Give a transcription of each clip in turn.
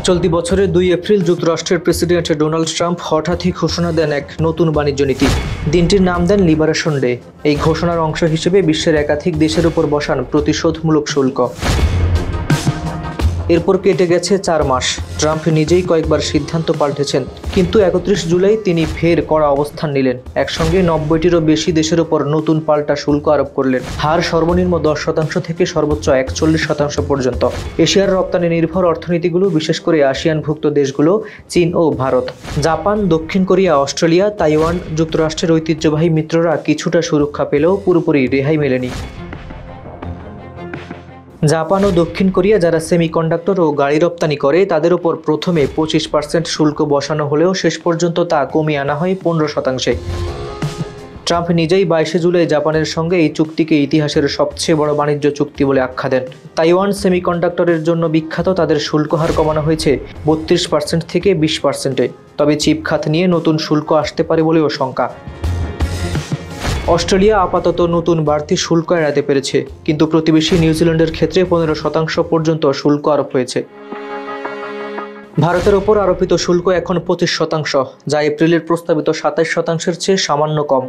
চলতি বছরের 2 এপ্রিল যুক্তরাষ্ট্রের প্রেসিডেন্ট ডোনাল্ড ট্রাম্প হঠাৎই ঘোষণা দেন এক নতুন বাণিজ্য নীতি। দিনটির নাম দেন লিবারেশন ডে। এই ঘোষণার অংশ হিসেবে বিশ্বের একাধিক দেশের উপর বসান প্রতিশোধমূলক শুল্ক। এরপর কেটে গেছে 4 মাস। ট্রাম্প নিজেই কয়েকবার সিদ্ধান্ত পাল্টেছেন, কিন্তু 31 জুলাই তিনি ফের কড়া অবস্থান নিলেন। একসঙ্গে 90টিরও বেশি দেশের উপর নতুন পাল্টা শুল্ক আরোপ করলেন। হার সর্বনিম্ন 10% থেকে সর্বোচ্চ 41% পর্যন্ত। এশিয়ার রপ্তানি নির্ভর অর্থনীতিগুলো, বিশেষ করে আসিয়ানভুক্ত দেশগুলো চীন ও ভারত, জাপান, দক্ষিণ কোরিয়া, অস্ট্রেলিয়া, তাইওয়ান, যুক্তরাষ্ট্রের ঐতিহ্যবাহী মিত্ররা কিছুটা সুরক্ষা পেলেও পুরোপুরি রেহাই মেলেনি। জাপান ও দক্ষিণ কোরিয়া, যারা সেমিকন্ডাক্টর ও গাড়ি রপ্তানি করে, তাদের উপর প্রথমে 25% শুল্ক বসানো হলেও শেষ পর্যন্ত তা কমিয়ে আনা হয় 15%। ট্রাম্প নিজেই 22 জুলাই জাপানের সঙ্গে এই চুক্তিকে ইতিহাসের সবচেয়ে বড় বাণিজ্য চুক্তি বলে আখ্যা দেন। তাইওয়ান সেমিকন্ডাক্টরের জন্য বিখ্যাত, তাদের শুল্ক হার কমানো হয়েছে 32% থেকে 20%। তবে চিপ খাত নিয়ে নতুন শুল্ক আসতে পারে বলেও শঙ্কা। অস্ট্রেলিয়া আপাতত নতুন বাড়তি শুল্ক এড়াতে পেরেছে, কিন্তু প্রতিবেশী নিউজিল্যান্ডের ক্ষেত্রে 15% পর্যন্ত শুল্ক আরোপ হয়েছে। ভারতের ওপর আরোপিত শুল্ক এখন 25%, যা এপ্রিলের প্রস্তাবিত 27%-এর চেয়ে সামান্য কম।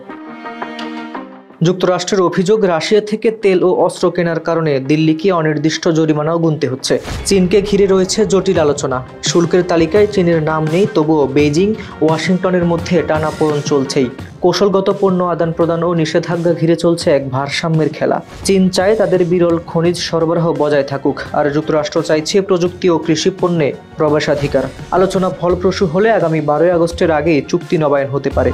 যুক্তরাষ্ট্রের অভিযোগ, রাশিয়া থেকে তেল ও অস্ত্র কেনার কারণে দিল্লিকে অনির্দিষ্ট জরিমানাও গুনতে হচ্ছে। চীনকে ঘিরে রয়েছে জটিল আলোচনা। শুল্কের তালিকায় চীনের নাম নেই, তবুও বেইজিং, ওয়াশিংটনের মধ্যে টানাপোড়েন চলছেই। কৌশলগত পণ্য আদান প্রদান ও নিষেধাজ্ঞা ঘিরে চলছে এক ভারসাম্যের খেলা। চীন চায় তাদের বিরল খনিজ সরবরাহ বজায় থাকুক, আর যুক্তরাষ্ট্র চাইছে প্রযুক্তি ও কৃষি পণ্যে প্রবেশাধিকার। আলোচনা ফলপ্রসূ হলে আগামী 12 আগস্টের আগে চুক্তি নবায়ন হতে পারে।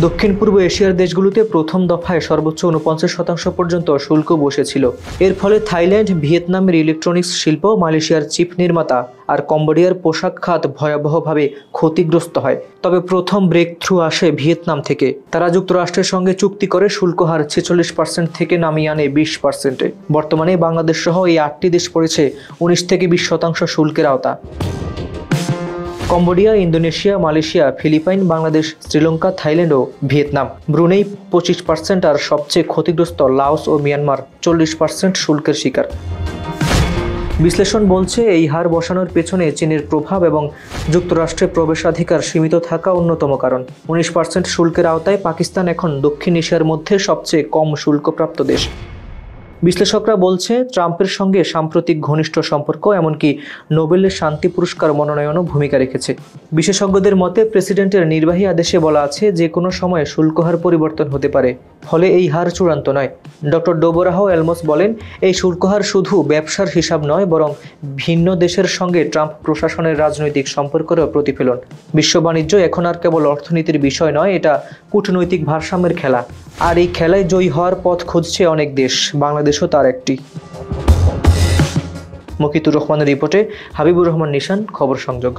দক্ষিণ পূর্ব এশিয়ার দেশগুলোতে প্রথম দফায় সর্বোচ্চ 49% পর্যন্ত শুল্ক বসেছিল। এর ফলে থাইল্যান্ড, ভিয়েতনামের ইলেকট্রনিক্স শিল্প, মালয়েশিয়ার চিপ নির্মাতা আর কম্বোডিয়ার পোশাক খাত ভয়াবহভাবে ক্ষতিগ্রস্ত হয়। তবে প্রথম ব্রেক থ্রু আসে ভিয়েতনাম থেকে। তারা যুক্তরাষ্ট্রের সঙ্গে চুক্তি করে শুল্ক হার 46% থেকে নামিয়ে আনে 20%-এ। বর্তমানে বাংলাদেশ সহ এই 8টি দেশ পড়েছে 19 থেকে 20% শুল্কের আওতা। Cambodia, Indonesia, Malaysia, Philippines, Bangladesh, Sri Lanka, Thailand ও ভিয়েতনাম। ব্রুনেই 25%, আর সবচেয়ে ক্ষতিগ্রস্ত লাওস ও মিয়ানমার 40% শুল্কের শিকার। বিশ্লেষণ বলছে, এই হার বসানোর পেছনে চীনের প্রভাব এবং যুক্তরাষ্ট্রে প্রবেশাধিকার সীমিত থাকা অন্যতম কারণ। 19% শুল্কের আওতায় পাকিস্তান এখন দক্ষিণ এশিয়ার মধ্যে সবচেয়ে কম শুল্কপ্রাপ্ত দেশ। বিশ্লেষকরা বলছে, ট্রাম্পের সঙ্গে সাম্প্রতিক ঘনিষ্ঠ সম্পর্ক, এমনকি নোবেলের শান্তি পুরস্কার মনোনয়নও ভূমিকা রেখেছে। বিশেষজ্ঞদের মতে, প্রেসিডেন্টের নির্বাহী আদেশে বলা আছে যে কোনো সময় শুল্ক হার পরিবর্তন হতে পারে, ফলে এই হার চূড়ান্ত নয়। ডক্টর ডোবরাহ এলমস বলেন, এই শুল্ক হার শুধু ব্যবসার হিসাব নয়, বরং ভিন্ন দেশের সঙ্গে ট্রাম্প প্রশাসনের রাজনৈতিক সম্পর্কেরও প্রতিফলন। বিশ্ব বাণিজ্য এখন আর কেবল অর্থনীতির বিষয় নয়, এটা কূটনৈতিক ভারসাম্যের খেলা। আর এই খেলায় জয়ী হওয়ার পথ খুঁজছে অনেক দেশ, বাংলাদেশও তার একটি। মুকিতুর রহমানের রিপোর্টে হাবিবুর রহমান নিশান, খবর সংযোগ।